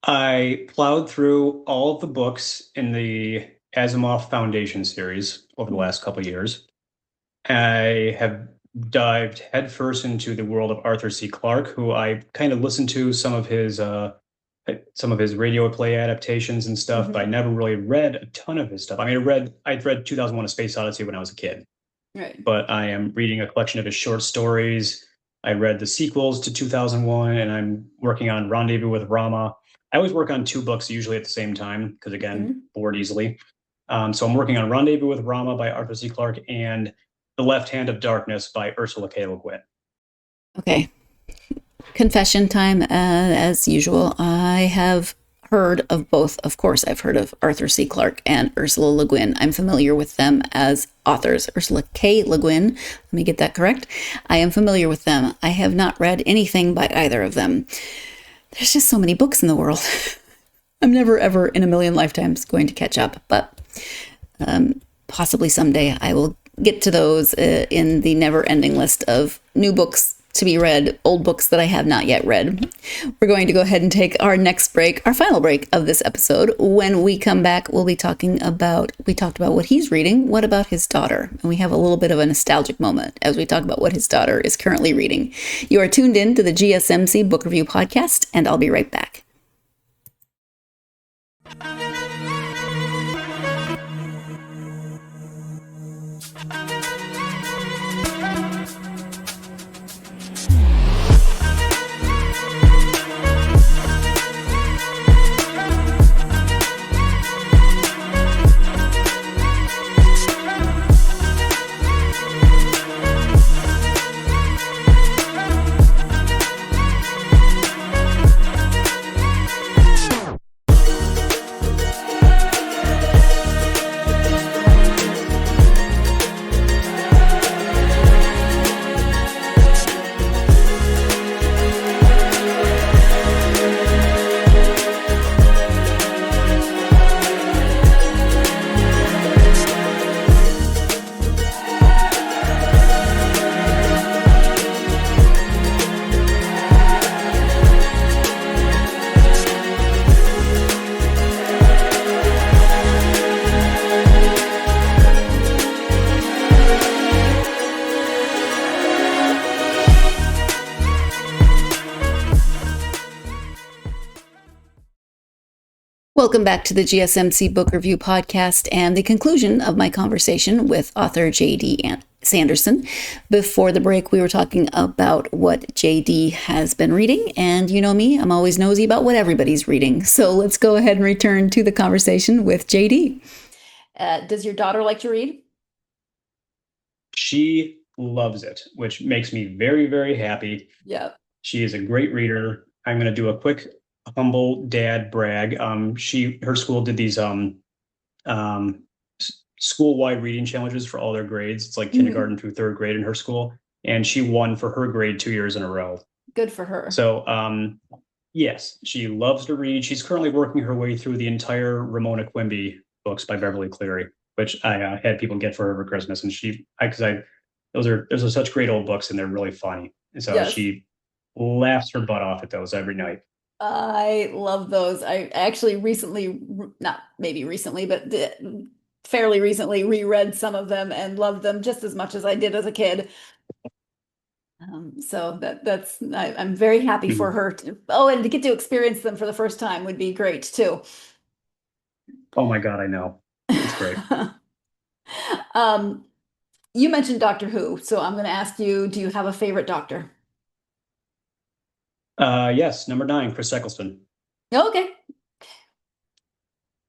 I plowed through all of the books in the Asimov Foundation series over the last couple of years. I have dived headfirst into the world of Arthur C. Clarke, who I kind of listened to some of his radio play adaptations and stuff, but I never really read a ton of his stuff. I mean, I'd read 2001: A Space Odyssey when I was a kid. Right. But I am reading a collection of his short stories. I read the sequels to 2001, and I'm working on Rendezvous with Rama. I always work on 2 books usually at the same time because, again, bored easily. So I'm working on Rendezvous with Rama by Arthur C. Clarke and The Left Hand of Darkness by Ursula K. Le Guin. Okay. Confession time, as usual. I have heard of both. Of course, I've heard of Arthur C. Clarke and Ursula Le Guin. I'm familiar with them as authors. Ursula K. Le Guin, let me get that correct. I am familiar with them. I have not read anything by either of them. There's just so many books in the world. I'm never, ever in a million lifetimes going to catch up, but possibly someday I will get to those in the never-ending list of new books to be read, old books that I have not yet read. We're going to go ahead and take our next break, our final break of this episode. When we come back, we'll be talking about, we talked about what he's reading. What about his daughter? And we have a little bit of a nostalgic moment as we talk about what his daughter is currently reading. You are tuned in to the GSMC Book Review Podcast, and I'll be right back. Welcome back to the GSMC Book Review Podcast and the conclusion of my conversation with author J.D. Sanderson. Before the break, we were talking about what J.D. has been reading, and you know me, I'm always nosy about what everybody's reading. So let's go ahead and return to the conversation with J.D. Does your daughter like to read? She loves it, which makes me very, very happy. Yeah. She is a great reader. I'm going to do a quick humble dad brag. Her school did these school-wide reading challenges for all their grades. It's like kindergarten through third grade in her school, and she won for her grade 2 years in a row. Good for her. So yes, she loves to read. She's currently working her way through the entire Ramona Quimby books by Beverly Cleary, which I had people get for her for Christmas, and those are such great old books, and they're really funny. And so she laughs her butt off at those every night. I love those. I actually fairly recently reread some of them and loved them just as much as I did as a kid. So I'm very happy for her. And to get to experience them for the first time would be great too. Oh my God, I know. It's great. You mentioned Doctor Who, so I'm going to ask you, do you have a favorite Doctor? Yes, number 9, Chris Eccleston. Okay.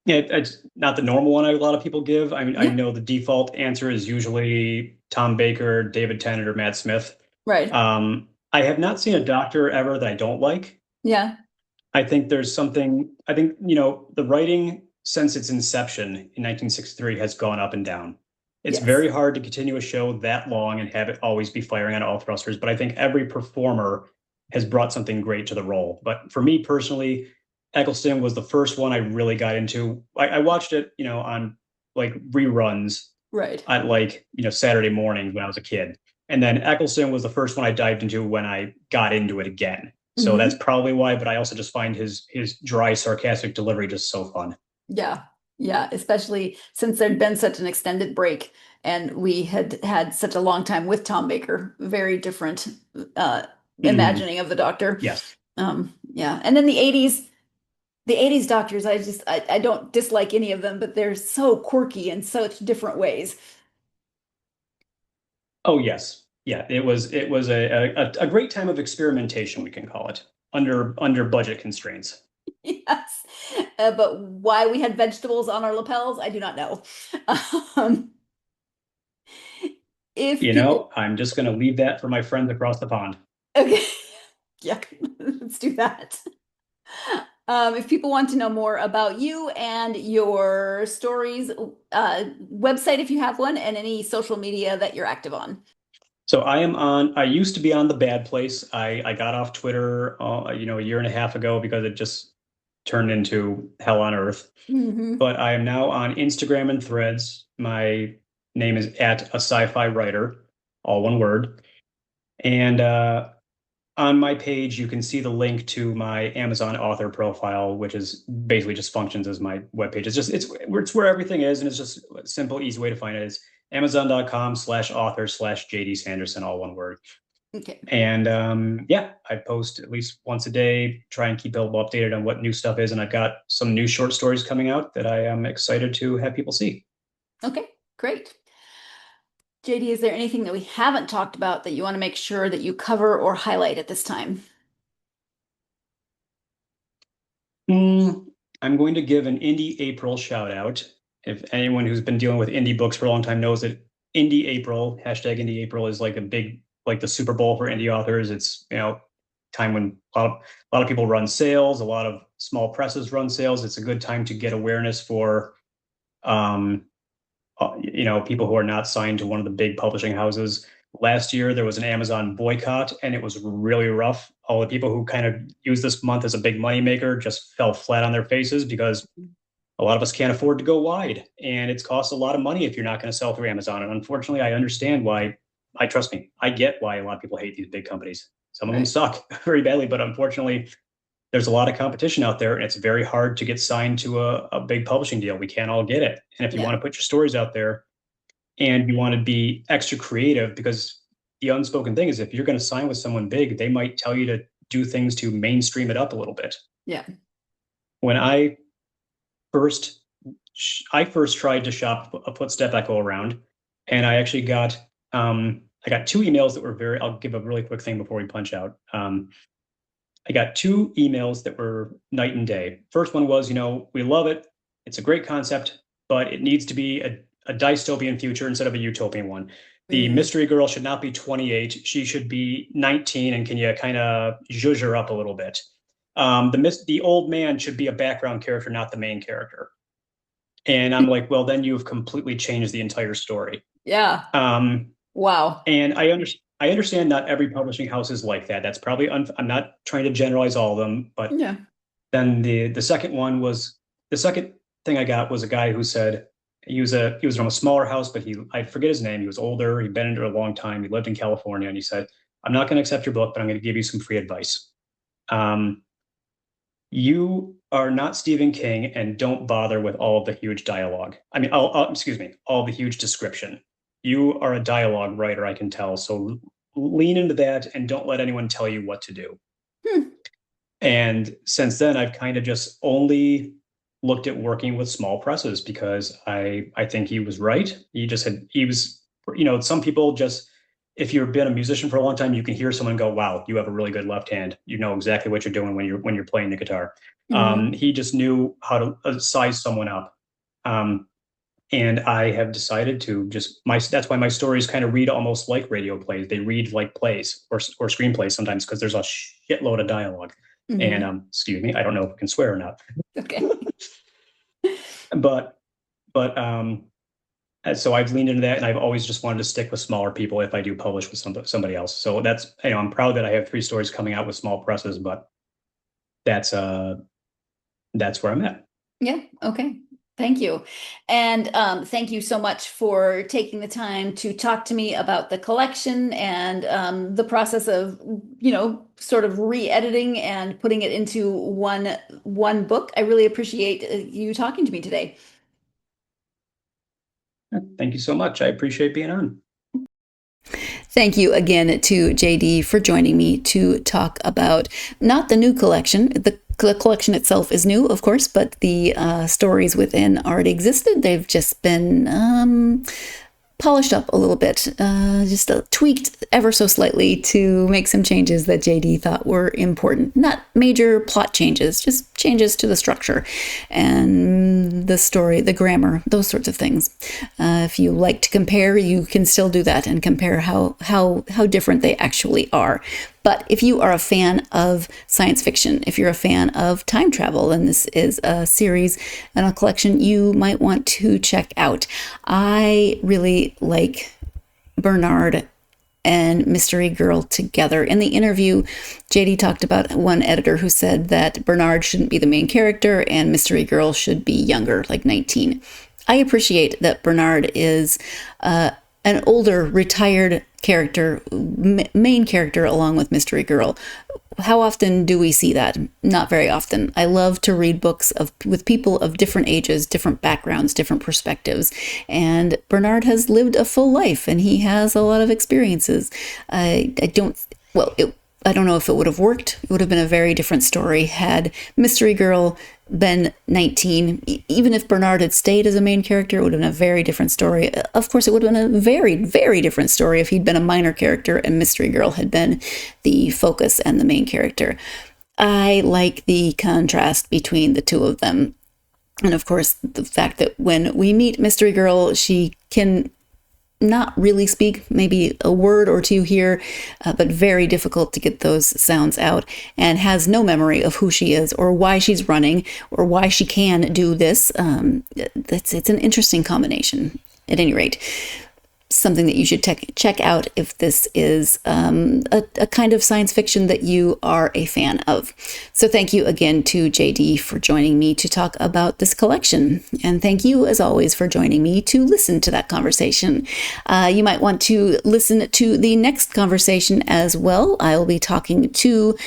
Yeah, it's not the normal one a lot of people give. I mean, I know the default answer is usually Tom Baker, David Tennant, or Matt Smith. Right. I have not seen a Doctor ever that I don't like. Yeah. I think the writing since its inception in 1963 has gone up and down. It's very hard to continue a show that long and have it always be firing on all thrusters, but I think every performer has brought something great to the role. But for me personally, Eccleston was the first one I really got into. I watched it, on like reruns, right, at Saturday morning when I was a kid. And then Eccleston was the first one I dived into when I got into it again. So that's probably why, but I also just find his dry, sarcastic delivery just so fun. Yeah. Yeah. Especially since there'd been such an extended break and we had such a long time with Tom Baker, very different imagining of the Doctor. Yes. Yeah. And then the 80s Doctors, I don't dislike any of them, but they're so quirky in such different ways. Oh, yes. Yeah, it was a great time of experimentation, we can call it, under budget constraints. Yes, but why we had vegetables on our lapels, I do not know. I'm just going to leave that for my friends across the pond. Okay, yeah, let's do that. If people want to know more about you and your stories, website if you have one, and any social media that you're active on. So I used to be on The Bad Place. I got off Twitter, a year and a half ago because it just turned into hell on earth. But I am now on Instagram and Threads. My name is @a-sci-fi-writer, all one word. And on my page, you can see the link to my Amazon author profile, which is basically just functions as my webpage. It's where everything is, and it's just a simple, easy way to find it is Amazon.com/author/JD Sanderson, all one word. Okay. And I post at least once a day, try and keep people updated on what new stuff is. And I've got some new short stories coming out that I am excited to have people see. Okay, great. JD, is there anything that we haven't talked about that you want to make sure that you cover or highlight at this time? I'm going to give an Indie April shout out. If anyone who's been dealing with indie books for a long time knows that Indie April, #Indie April, is like a big, like the Super Bowl for indie authors. It's, time when a lot of people run sales, a lot of small presses run sales. It's a good time to get awareness for, people who are not signed to one of the big publishing houses. Last year, there was an Amazon boycott, and it was really rough. All the people who kind of use this month as a big moneymaker just fell flat on their faces because a lot of us can't afford to go wide, and it's cost a lot of money if you're not going to sell through Amazon. And unfortunately, I understand why. Trust me, I get why a lot of people hate these big companies. Some of them suck very badly, but unfortunately, there's a lot of competition out there, and it's very hard to get signed to a big publishing deal. We can't all get it. And if you want to put your stories out there and you want to be extra creative, because the unspoken thing is if you're going to sign with someone big, they might tell you to do things to mainstream it up a little bit. Yeah. When I first tried to shop a Footstep Echo around, and I actually got I got 2 emails that were I'll give a really quick thing before we punch out. I got 2 emails that were night and day. First one was, we love it. It's a great concept, but it needs to be a dystopian future instead of a utopian one. The mystery girl should not be 28. She should be 19. And can you kind of zhuzh her up a little bit? The old man should be a background character, not the main character. And I'm like, well, then you've completely changed the entire story. Yeah. Wow. And I understand not every publishing house is like that. That's probably, I'm not trying to generalize all of them, but Yeah. then the second thing I got was a guy who said he was from a smaller house, but I forget his name. He was older. He'd been in it a long time. He lived in California, and he said, I'm not going to accept your book, but I'm going to give you some free advice. You are not Stephen King, and don't bother with all of the huge dialogue. I mean, all the huge description. You are a dialogue writer, I can tell. So lean into that and don't let anyone tell you what to do. And since then, I've kind of just only looked at working with small presses because I think he was right. Some people just, if you've been a musician for a long time, you can hear someone go, wow, you have a really good left hand. You know exactly what you're doing when you're playing the guitar. He just knew how to size someone up. And I have decided to that's why my stories kind of read almost like radio plays. They read like plays or screenplays sometimes because there's a shitload of dialogue. And excuse me, I don't know if I can swear or not. Okay. But so I've leaned into that, and I've always just wanted to stick with smaller people if I do publish with somebody else. So that's, I'm proud that I have 3 stories coming out with small presses, but that's where I'm at. Yeah. Okay. Thank you. And thank you so much for taking the time to talk to me about the collection and the process of, sort of re-editing and putting it into one book. I really appreciate you talking to me today. Thank you so much. I appreciate being on. Thank you again to JD for joining me to talk about not the new collection. The collection itself is new, of course, but the stories within already existed. They've just been polished up a little bit, just tweaked ever so slightly to make some changes that JD thought were important. Not major plot changes, just changes to the structure and the story, the grammar, those sorts of things. If you like to compare, you can still do that and compare how different they actually are. But if you are a fan of science fiction, if you're a fan of time travel, then this is a series and a collection you might want to check out. I really like Bernard and Mystery Girl together. In the interview, JD talked about one editor who said that Bernard shouldn't be the main character and Mystery Girl should be younger, like 19. I appreciate that Bernard is an older, retired character, main character, along with Mystery Girl. How often do we see that? Not very often. I love to read books with people of different ages, different backgrounds, different perspectives. And Bernard has lived a full life, and he has a lot of experiences. I don't know if it would have worked. It would have been a very different story had Mystery Girl been 19. Even if Bernard had stayed as a main character, it would have been a very different story. Of course, it would have been a very, very different story if he'd been a minor character and Mystery Girl had been the focus and the main character. I like the contrast between the two of them. And of course, the fact that when we meet Mystery Girl, she can not really speak, maybe a word or two here, but very difficult to get those sounds out, and has no memory of who she is or why she's running or why she can do this. It's an interesting combination. At any rate, something that you should check out if this is a kind of science fiction that you are a fan of. So thank you again to JD for joining me to talk about this collection. And thank you, as always, for joining me to listen to that conversation. You might want to listen to the next conversation as well. I'll be talking to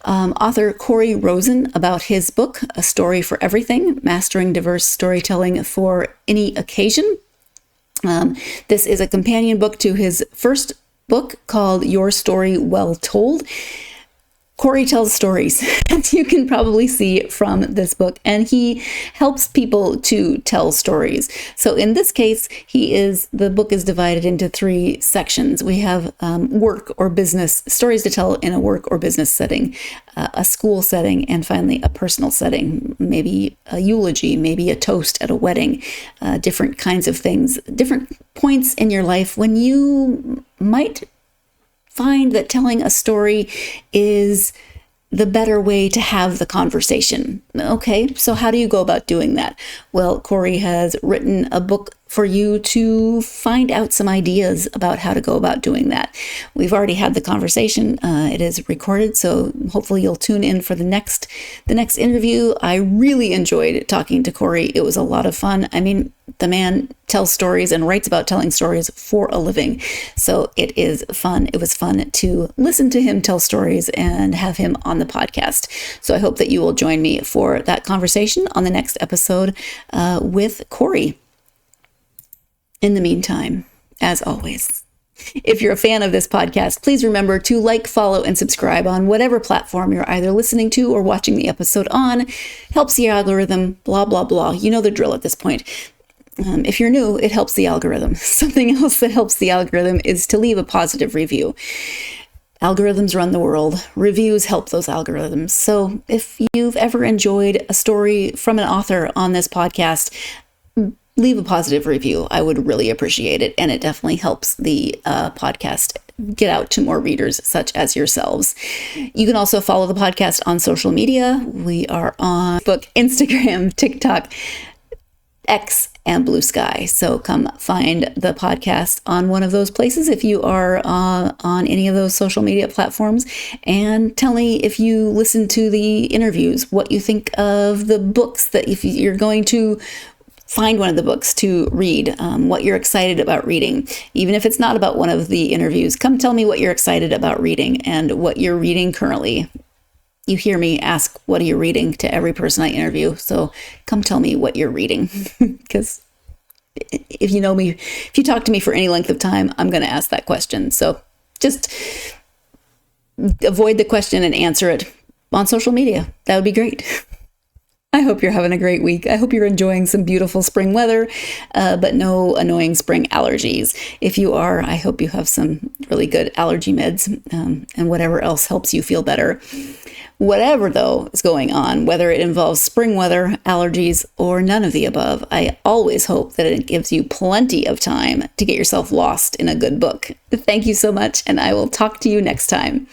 author Corey Rosen about his book, A Story for Everything, Mastering Diverse Storytelling for Any Occasion. This is a companion book to his first book called Your Story Well Told. Corey tells stories, as you can probably see from this book, and he helps people to tell stories. So in this case, the book is divided into 3 sections. We have work or business, stories to tell in a work or business setting, a school setting, and finally a personal setting, maybe a eulogy, maybe a toast at a wedding, different kinds of things, different points in your life when you might find that telling a story is the better way to have the conversation. Okay, so how do you go about doing that? Well, Corey has written a book for you to find out some ideas about how to go about doing that. We've already had the conversation. It is recorded, so hopefully you'll tune in for the next interview. I really enjoyed talking to Corey. It was a lot of fun. I mean, the man tells stories and writes about telling stories for a living. So it is fun. It was fun to listen to him tell stories and have him on the podcast. So I hope that you will join me for that conversation on the next episode with Corey. In the meantime, as always, if you're a fan of this podcast, please remember to like, follow, and subscribe on whatever platform you're either listening to or watching the episode on. Helps the algorithm, blah, blah, blah. You know the drill at this point. If you're new, it helps the algorithm. Something else that helps the algorithm is to leave a positive review. Algorithms run the world. Reviews help those algorithms. So if you've ever enjoyed a story from an author on this podcast, leave a positive review. I would really appreciate it. And it definitely helps the podcast get out to more readers such as yourselves. You can also follow the podcast on social media. We are on Facebook, Instagram, TikTok, X, and Blue Sky. So come find the podcast on one of those places if you are on any of those social media platforms, and tell me if you listen to the interviews, what you think of the books, that if you're going to find one of the books to read, what you're excited about reading. Even if it's not about one of the interviews, come tell me what you're excited about reading and what you're reading currently. You hear me ask, what are you reading, to every person I interview. So come tell me what you're reading. Because if you know me, if you talk to me for any length of time, I'm going to ask that question. So just avoid the question and answer it on social media. That would be great. I hope you're having a great week. I hope you're enjoying some beautiful spring weather, but no annoying spring allergies. If you are, I hope you have some really good allergy meds and whatever else helps you feel better. Whatever, though, is going on, whether it involves spring weather, allergies, or none of the above, I always hope that it gives you plenty of time to get yourself lost in a good book. Thank you so much, and I will talk to you next time.